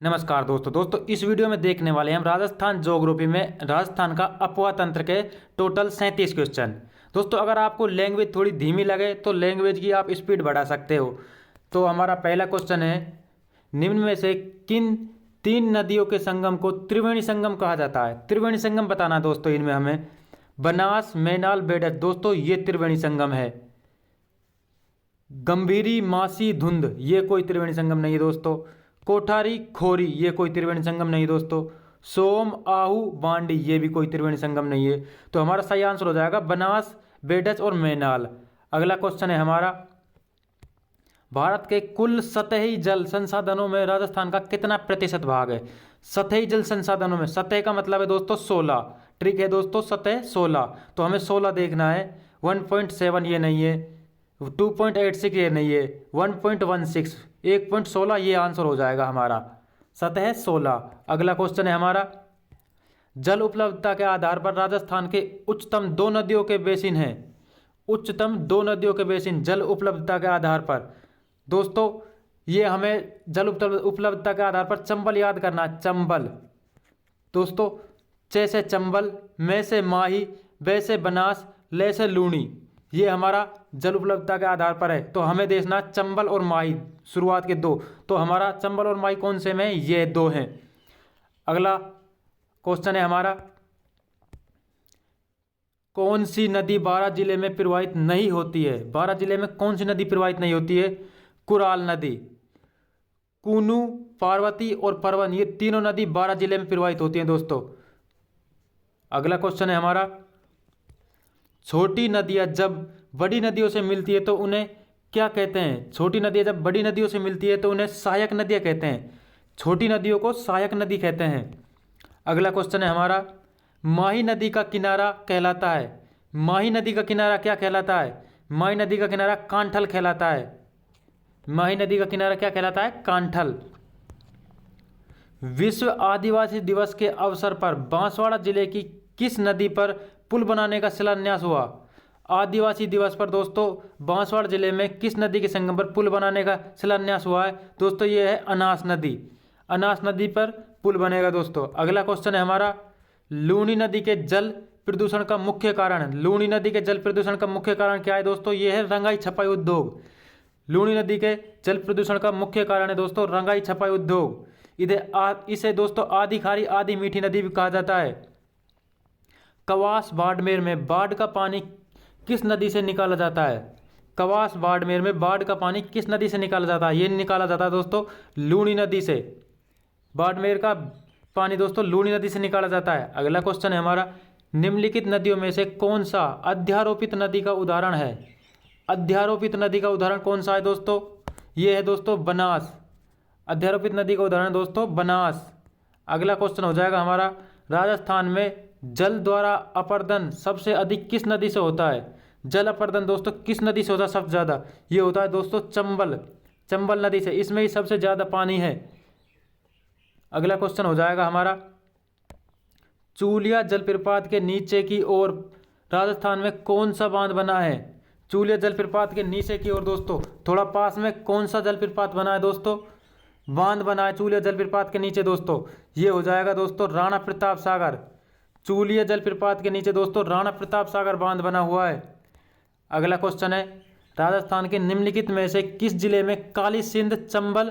नमस्कार दोस्तों इस वीडियो में देखने वाले हैं हम राजस्थान ज्योग्राफी में राजस्थान का अपवाह तंत्र के टोटल 37 क्वेश्चन। दोस्तों अगर आपको लैंग्वेज थोड़ी धीमी लगे तो लैंग्वेज की आप स्पीड बढ़ा सकते हो। तो हमारा पहला क्वेश्चन है, निम्न में से किन तीन नदियों के संगम को त्रिवेणी संगम कहा जाता है? त्रिवेणी संगम बताना दोस्तों, इनमें हमें बनास, मैनाल, बेडक। दोस्तों ये त्रिवेणी संगम है। गंभीरी, मासी, धुंध ये कोई त्रिवेणी संगम नहीं है दोस्तों। कोठारी, खोरी ये कोई त्रिवेणी संगम नहीं दोस्तों। सोम, आहू, बांडी ये भी कोई त्रिवेणी संगम नहीं है। तो हमारा सही आंसर हो जाएगा बनास, बेडच और मैनाल। अगला क्वेश्चन है हमारा, भारत के कुल सतही जल संसाधनों में राजस्थान का कितना प्रतिशत भाग है? सतही जल संसाधनों में, सतह का मतलब है दोस्तों 16। ट्रिक है दोस्तों, सतह 16, तो हमें 16 देखना है। 1.7 ये नहीं है, 2.86 ये नहीं है, 1.16, 1.16 ये आंसर हो जाएगा हमारा, सतह 16। अगला क्वेश्चन है हमारा, जल उपलब्धता के आधार पर राजस्थान के उच्चतम दो नदियों के बेसिन हैं। उच्चतम दो नदियों के बेसिन जल उपलब्धता के आधार पर। दोस्तों ये हमें जल उपलब्धता के आधार पर चंबल याद करना है, चंबल। दोस्तों च से चंबल, मैं से माही, बे से बनास, ले से लूणी, ये हमारा जल उपलब्धता के आधार पर है। तो हमें देखना चंबल और माही, शुरुआत के दो। तो हमारा चंबल और माही कौन से में? ये दो हैं। अगला क्वेश्चन है हमारा, कौन सी नदी बारां जिले में प्रवाहित नहीं होती है? बारां जिले में कौन सी नदी प्रवाहित नहीं होती है? कुराल नदी। कूनू, पार्वती और परवन ये तीनों नदी बारां जिले में प्रवाहित होती हैं दोस्तों। अगला क्वेश्चन है हमारा, छोटी नदियां जब बड़ी नदियों से मिलती है तो उन्हें क्या कहते हैं? छोटी नदियां जब बड़ी नदियों से मिलती है तो उन्हें सहायक नदियां कहते हैं। छोटी नदियों को सहायक नदी कहते हैं। अगला क्वेश्चन है हमारा, माही नदी का किनारा कहलाता है। माही नदी का किनारा क्या कहलाता है? माही नदी का किनारा कांठल कहलाता है। माही नदी का किनारा क्या कहलाता है? कांठल। विश्व आदिवासी दिवस के अवसर पर बांसवाड़ा जिले की किस नदी पर पुल बनाने का शिलान्यास हुआ? आदिवासी दिवस पर दोस्तों बांसवाड़ा जिले में किस नदी के संगम पर पुल बनाने का शिलान्यास हुआ है? दोस्तों ये है अनास नदी। अनास नदी पर पुल बनेगा दोस्तों। अगला क्वेश्चन है हमारा, लूनी नदी के जल प्रदूषण का मुख्य कारण। लूनी नदी के जल प्रदूषण का मुख्य कारण क्या है दोस्तों? ये है रंगाई छपाई उद्योग। लूनी नदी के जल प्रदूषण का मुख्य कारण है दोस्तों रंगाई छपाई उद्योग। इसे दोस्तों आधी खारी आधी मीठी नदी भी कहा जाता है। कवास बाड़मेर में बाढ़ का पानी किस नदी से निकाला जाता है? कवास बाड़मेर में बाढ़ का पानी किस नदी से निकाला जाता है? ये निकाला जाता है दोस्तों लूनी नदी से। बाड़मेर का पानी दोस्तों लूनी नदी से निकाला जाता है। अगला क्वेश्चन है हमारा, निम्नलिखित नदियों में से कौन सा अध्यारोपित नदी का उदाहरण है? अध्यारोपित नदी का उदाहरण कौन सा है दोस्तों? ये है दोस्तों बनास। अध्यारोपित नदी का उदाहरण दोस्तों बनास। अगला क्वेश्चन हो जाएगा हमारा, राजस्थान में जल द्वारा अपर्दन सबसे अधिक किस नदी से होता है? जल अपर्दन दोस्तों किस नदी से होता है सबसे ज़्यादा? ये होता है दोस्तों चंबल। चंबल नदी से, इसमें ही सबसे ज़्यादा पानी है। अगला क्वेश्चन हो जाएगा हमारा, चूलिया जलप्रपात के नीचे की ओर राजस्थान में कौन सा बांध बना है? चूलिया जलप्रपात के नीचे की ओर दोस्तों थोड़ा पास में कौन सा जलप्रपात बना है दोस्तों? बांध बना है चूलिया जलप्रपात के नीचे दोस्तों। ये हो जाएगा दोस्तों राणा प्रताप सागर। चूलिया जलप्रपात के नीचे दोस्तों राणा प्रताप सागर बांध बना हुआ है। अगला क्वेश्चन है, राजस्थान के निम्नलिखित में से किस जिले में काली सिंध चंबल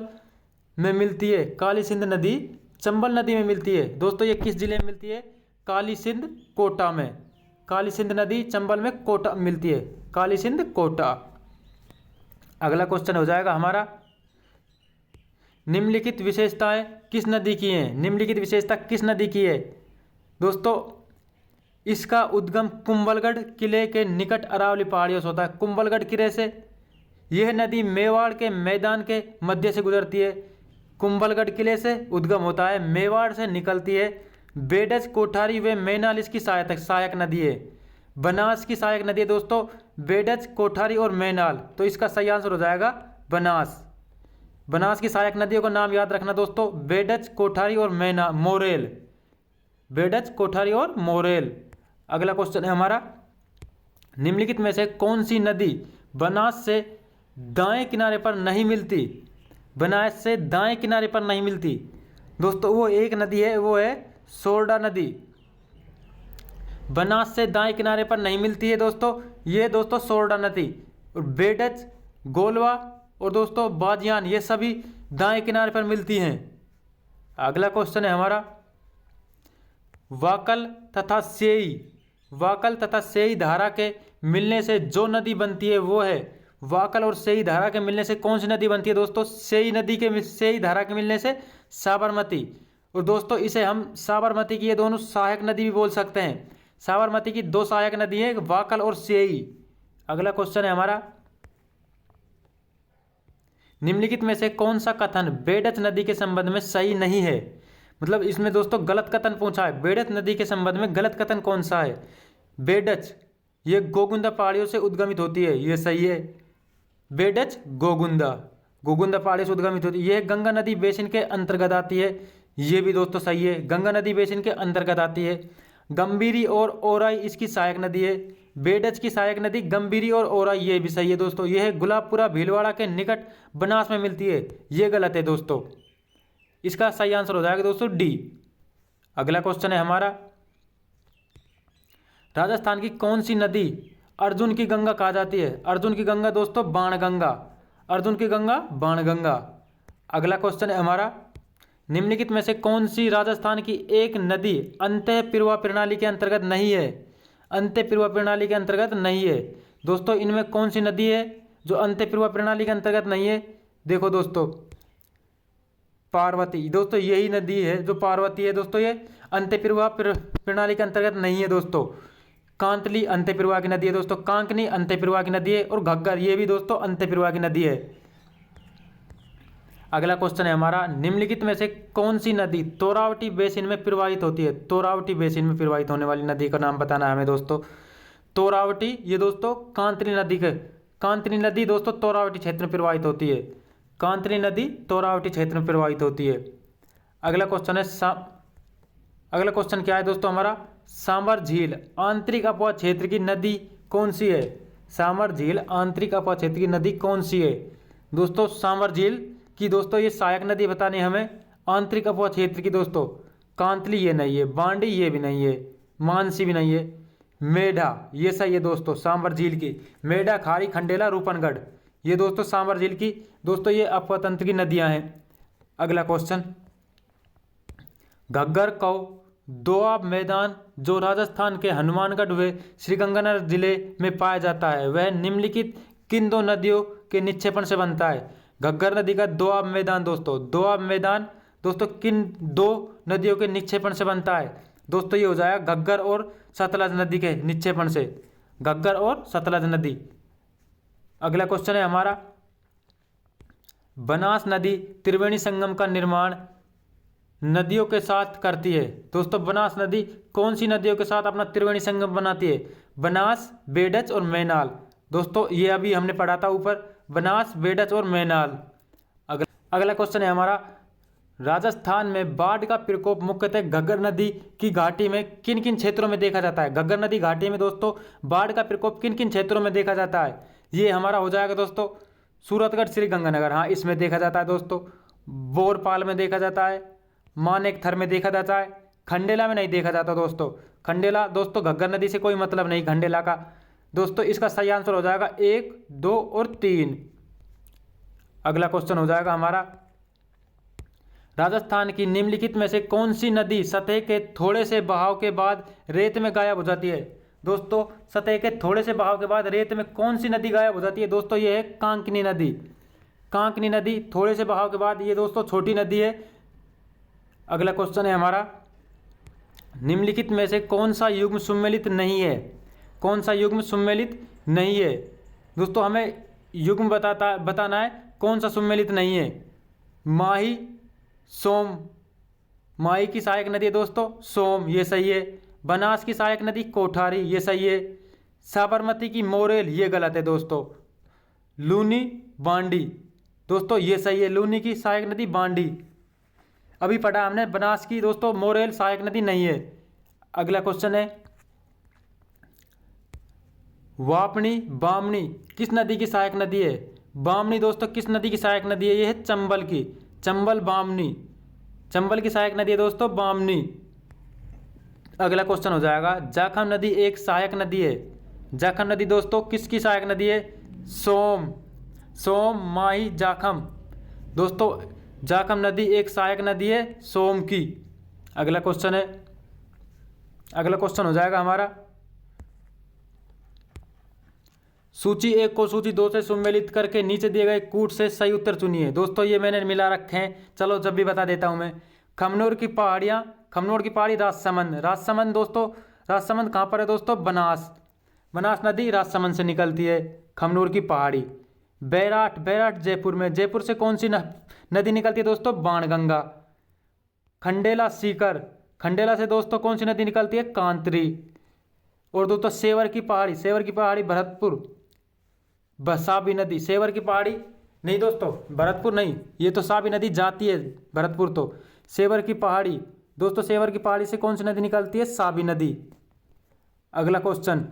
में मिलती है? काली सिंध नदी चंबल नदी में मिलती है दोस्तों। ये किस जिले में मिलती है? काली सिंध कोटा में। काली सिंध नदी चंबल में कोटा मिलती है, काली सिंध कोटा। अगला क्वेश्चन हो जाएगा हमारा, निम्नलिखित विशेषताएं किस नदी की हैं? निम्नलिखित विशेषता किस नदी की है दोस्तों? इसका उद्गम कुंभलगढ़ किले के निकट अरावली पहाड़ियों से होता है। कुंभलगढ़ किले से यह नदी मेवाड़ के मैदान के मध्य से गुजरती है। कुंभलगढ़ किले से उद्गम होता है, मेवाड़ से निकलती है। बेडज, कोठारी व मैनाल इसकी सहायक नदी है। बनास की सहायक नदी है दोस्तों बेडज, कोठारी और मैनाल। तो इसका सही आंसर हो जाएगा बनास। बनास की सहायक नदियों का नाम याद रखना दोस्तों, बेडज, कोठारी और मोरेल। बेडज, कोठारी और मोरेल। अगला क्वेश्चन है हमारा, निम्नलिखित में से कौन सी नदी बनास से दाएं किनारे पर नहीं मिलती? बनास से दाएं किनारे पर नहीं मिलती। दोस्तों वो एक नदी है, वो है सोरडा नदी। बनास से दाएं किनारे पर नहीं मिलती है दोस्तों, ये दोस्तों सोरडा नदी। और बेडच, गोलवा और दोस्तों बाजियान, ये सभी दाएं किनारे पर मिलती हैं। अगला क्वेश्चन है हमारा, वाकल तथा सेई, वाकल तथा सेई धारा के मिलने से जो नदी बनती है वो है, वाकल और सेई धारा के मिलने से कौन सी नदी बनती है दोस्तों? सेई धारा के मिलने से साबरमती। और दोस्तों इसे हम साबरमती की ये दोनों सहायक नदी भी बोल सकते हैं। साबरमती की दो सहायक नदी है, वाकल और सेई। अगला क्वेश्चन है हमारा, निम्नलिखित में से कौन सा कथन बेडच नदी के संबंध में सही नहीं है? मतलब इसमें दोस्तों गलत कथन पूछा है। बेडच नदी के संबंध में गलत कथन कौन सा है? बेडच ये गोगुंदा पहाड़ियों से उद्गमित होती है, ये सही है। बेडच गोगुंदा, गोगुंदा पहाड़ी से उद्गमित होती है। यह गंगा नदी बेसिन के अंतर्गत आती है, ये भी दोस्तों सही है, गंगा नदी बेसिन के अंतर्गत आती है। गंभीरी और ओराई इसकी सहायक नदी है। बेडच की सहायक नदी गंभीरी और ओराई, ये भी सही है दोस्तों। यह गुलाबपुरा भीलवाड़ा के निकट बनास में मिलती है, ये गलत है दोस्तों। इसका सही आंसर हो जाएगा दोस्तों डी। अगला क्वेश्चन है हमारा, राजस्थान की कौन सी नदी अर्जुन की गंगा कहा जाती है? अर्जुन की गंगा दोस्तों बाणगंगा, अर्जुन की गंगा बाणगंगा। अगला क्वेश्चन है हमारा, निम्नलिखित में से कौन सी राजस्थान की एक नदी अंतःपिरवा प्रणाली के अंतर्गत नहीं है? अंतःपिरवा प्रणाली के अंतर्गत नहीं है दोस्तों, इनमें कौन सी नदी है जो अंतःपिरवा प्रणाली के अंतर्गत नहीं है? देखो दोस्तों, पार्वती, दोस्तों यही नदी है जो पार्वती है दोस्तों, ये अंतःपिरवा प्रणाली के अंतर्गत नहीं है दोस्तों। कांतली अंतःपिरवा की नदी है दोस्तों, कांकनी अंतःपिरवा की नदी है, और घग्गर ये भी दोस्तों अंतःपिरवा की नदी है। अगला क्वेश्चन है हमारा, निम्नलिखित में से कौन सी नदी तोरावटी बेसिन में प्रवाहित होती है? तोरावटी बेसिन में प्रवाहित होने वाली नदी का नाम बताना है हमें दोस्तों। तोरावटी ये दोस्तों कांतली नदी के, कांतली नदी दोस्तों तोरावटी क्षेत्र में प्रवाहित होती है, कांतली नदी तोरावटी क्षेत्र में प्रवाहित होती है। अगला क्वेश्चन है अगला क्वेश्चन क्या है दोस्तों हमारा, सांबर झील आंतरिक अपवा क्षेत्र की नदी कौन सी है? सांबर झील आंतरिक अपवा क्षेत्र की नदी कौन सी है? दोस्तों सांबर झील की दोस्तों ये सहायक नदी बतानी है हमें, आंतरिक अपवा क्षेत्र की दोस्तों। कांतली ये नहीं है, बांडी ये भी नहीं है, मानसी भी नहीं है, मेढा ये सही है दोस्तों सांबर झील की। मेढा, खारी, खंडेला, रूपनगढ़ ये दोस्तों सांबर झील की दोस्तों ये अपवा तंत्र की नदियां हैं। अगला क्वेश्चन, घग्गर कौ दोआब मैदान जो राजस्थान के हनुमानगढ़ व श्रीगंगानगर जिले में पाया जाता है, वह निम्नलिखित किन दो नदियों के निक्षेपण से बनता है? घग्गर नदी का दोआब मैदान दोस्तों, दोआब मैदान दोस्तों किन दो नदियों के निक्षेपण से बनता है? दोस्तों ये हो जाएगा घग्गर और सतलज नदी के निक्षेपण से, घग्गर और सतलज नदी। अगला क्वेश्चन है हमारा, बनास नदी त्रिवेणी संगम का निर्माण नदियों के साथ करती है। दोस्तों बनास नदी कौन सी नदियों के साथ अपना त्रिवेणी संगम बनाती है? बनास, बेडच और मैनाल। दोस्तों ये अभी हमने पढ़ा था ऊपर, बनास, बेडच और मैनाल। अगला क्वेश्चन है हमारा, राजस्थान में बाढ़ का प्रकोप मुख्यतः घग्गर नदी की घाटी में किन किन क्षेत्रों में देखा जाता है? घग्गर नदी घाटी में दोस्तों बाढ़ का प्रकोप किन किन क्षेत्रों में देखा जाता है? ये हमारा हो जाएगा दोस्तों सूरतगढ़, श्रीगंगानगर, हाँ इसमें देखा जाता है दोस्तों। बोरपाल में देखा जाता है, मानेकथर में देखा जाता है, खंडेला में नहीं देखा जाता दोस्तों। खंडेला दोस्तों घग्गर नदी से कोई मतलब नहीं खंडेला का दोस्तों। इसका सही आंसर हो जाएगा 1, 2 और 3। अगला क्वेश्चन हो जाएगा हमारा, राजस्थान की निम्नलिखित में से कौन सी नदी सतह के थोड़े से बहाव के बाद रेत में गायब हो जाती है? दोस्तों सतह के थोड़े से बहाव के बाद रेत में कौन सी नदी गायब हो जाती है? दोस्तों ये है कांकनी नदी। कांकनी नदी थोड़े से बहाव के बाद ये दोस्तों छोटी नदी है। अगला क्वेश्चन है हमारा, निम्नलिखित में से कौन सा युग्म सुमेलित नहीं है? कौन सा युग्म सुमेलित नहीं है? दोस्तों हमें युग्म बताना है कौन सा सुमेलित नहीं है। माही, सोम, माही की सहायक नदी है दोस्तों सोम, ये सही है। बनास की सहायक नदी कोठारी, ये सही है। साबरमती की मोरेल, ये गलत है दोस्तों। लूनी, बांडी, दोस्तों ये सही है, लूनी की सहायक नदी बांडी। अभी पढ़ा हमने बनास की दोस्तों मोरेल सहायक नदी नहीं है। अगला क्वेश्चन है, वापनी, बामनी किस नदी की सहायक नदी है? बामनी दोस्तों किस नदी की सहायक नदी है? ये है चंबल की, चंबल बामनी, चंबल की सहायक नदी है दोस्तों बामनी। अगला क्वेश्चन हो जाएगा, जाखम नदी एक सहायक नदी है। जाखम नदी दोस्तों किसकी सहायक नदी है? सोम, सोम, माही, जाखम। दोस्तों जाखम नदी एक सहायक नदी है सोम की। अगला क्वेश्चन है, अगला क्वेश्चन हो जाएगा हमारा, सूची 1 को सूची 2 से सम्मिलित करके नीचे दिए गए कूट से सही उत्तर चुनिए। दोस्तों ये मैंने मिला रखे हैं, चलो जब भी बता देता हूं मैं। खमनोर की पहाड़ियाँ, खमनोर की पहाड़ी राजसमंद। राजसमंद दोस्तों, राजसमंद कहाँ पर है दोस्तों? बनास, बनास नदी राजसमंद से निकलती है। खमनोर की पहाड़ी। बैराट, बैराट जयपुर में। जयपुर से कौन सी नदी निकलती है दोस्तों? बाणगंगा। खंडेला सीकर, खंडेला से दोस्तों कौन सी नदी निकलती है? कांतरी। और दोस्तों सेवर की पहाड़ी, सेवर की पहाड़ी भरतपुर, साबी नदी। सेवर की पहाड़ी नहीं दोस्तों, भरतपुर नहीं, ये तो साबी नदी जाती है भरतपुर। तो सेवर की पहाड़ी दोस्तों, सेवर की पहाड़ी से कौन सी नदी निकलती है? साबी नदी। अगला क्वेश्चन,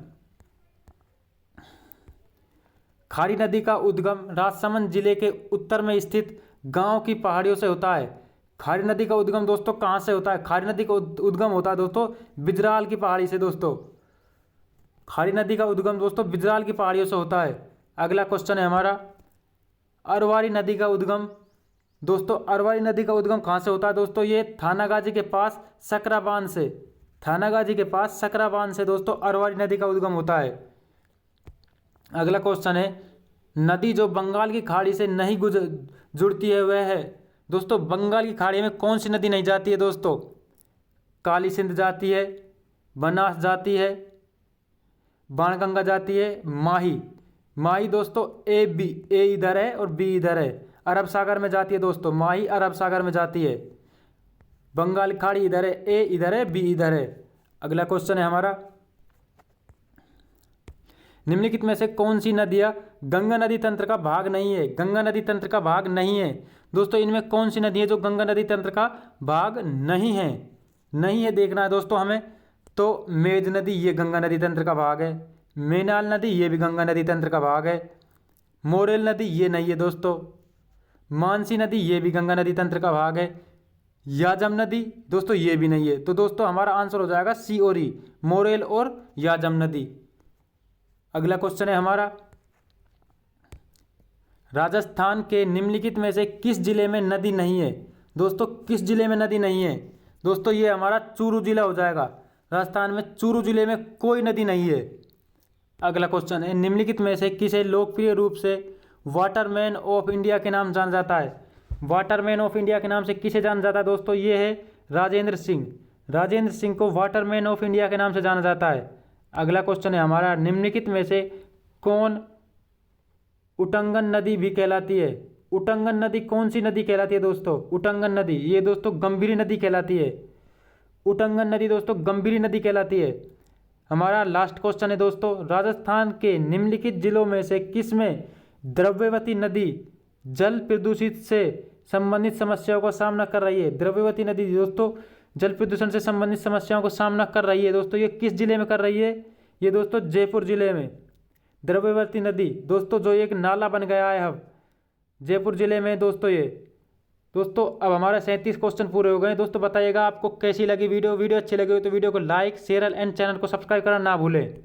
खारी नदी का उद्गम राजसमंद जिले के उत्तर में स्थित गांव की पहाड़ियों से होता है। खारी नदी का उद्गम दोस्तों कहां से होता है? खारी नदी का उद्गम होता है दोस्तों बिजराल की पहाड़ी से। दोस्तों खारी नदी का उद्गम दोस्तों बिजराल की पहाड़ियों से होता है। अगला क्वेश्चन है हमारा, अरवारी नदी का उद्गम। दोस्तों अरवारी नदी का उद्गम कहां से होता है? दोस्तों ये थानागाजी के पास सकरा बांध से, थानागाजी के पास सकरा बांध से दोस्तों अरवारी नदी का उद्गम होता है। अगला क्वेश्चन है, नदी जो बंगाल की खाड़ी से नहीं जुड़ती है वह है। दोस्तों बंगाल की खाड़ी में कौन सी नदी नहीं जाती है दोस्तों? काली सिंध जाती है, बनास जाती है, बाणगंगा जाती है, माही। माही दोस्तों ए बी, ए इधर है और बी इधर है, अरब सागर में जाती है दोस्तों। माही अरब सागर में जाती है। बंगाल खाड़ी इधर है, ए इधर है, बी इधर है। अगला क्वेश्चन है हमारा, निम्नलिखित में से कौन सी नदियाँ गंगा नदी तंत्र का भाग नहीं है? गंगा नदी तंत्र का भाग नहीं है। दोस्तों इनमें कौन सी नदी है जो गंगा नदी तंत्र का भाग नहीं है? नहीं है देखना है दोस्तों हमें। तो मेज नदी ये गंगा नदी तंत्र का भाग है। मेनाल नदी ये भी गंगा नदी तंत्र का भाग है। मोरेल नदी ये नहीं है दोस्तों। मानसी नदी ये भी गंगा नदी तंत्र का भाग है। याजम नदी दोस्तों ये भी नहीं है। तो दोस्तों हमारा आंसर हो जाएगा सी और ई, मोरेल और याजम नदी। अगला क्वेश्चन है हमारा, राजस्थान के निम्नलिखित में से किस जिले में नदी नहीं है? दोस्तों किस जिले में नदी नहीं है? दोस्तों ये हमारा चूरू जिला हो जाएगा। राजस्थान में चूरू जिले में कोई नदी नहीं है। अगला क्वेश्चन है, निम्नलिखित में से किसे लोकप्रिय रूप से वाटरमैन ऑफ इंडिया के नाम जाना जाता है? वाटरमैन ऑफ इंडिया के नाम से किसे जाना जाता है दोस्तों? ये है राजेंद्र सिंह। राजेंद्र सिंह को वाटरमैन ऑफ इंडिया के नाम से जाना जाता है। अगला क्वेश्चन है हमारा, निम्नलिखित में से कौन उटंगन नदी भी कहलाती है? उटंगन नदी कौन सी नदी कहलाती है दोस्तों? उटंगन नदी ये दोस्तों गंभीरी नदी कहलाती है। उटंगन नदी दोस्तों गंभीरी नदी कहलाती है। हमारा लास्ट क्वेश्चन है दोस्तों, राजस्थान के निम्नलिखित जिलों में से किस में द्रव्यवती नदी जल प्रदूषित से संबंधित समस्याओं का सामना कर रही है? द्रव्यवती नदी दोस्तों जल प्रदूषण से संबंधित समस्याओं का सामना कर रही है। दोस्तों ये किस जिले में कर रही है? ये दोस्तों जयपुर जिले में। द्रव्यवती नदी दोस्तों जो एक नाला बन गया है अब जयपुर जिले में दोस्तों ये। दोस्तों अब हमारे 37 क्वेश्चन पूरे हो गए। दोस्तों बताइएगा आपको कैसी लगी वीडियो। वीडियो अच्छी लगी हो तो वीडियो को लाइक, शेयर एंड चैनल को सब्सक्राइब करना ना भूलें।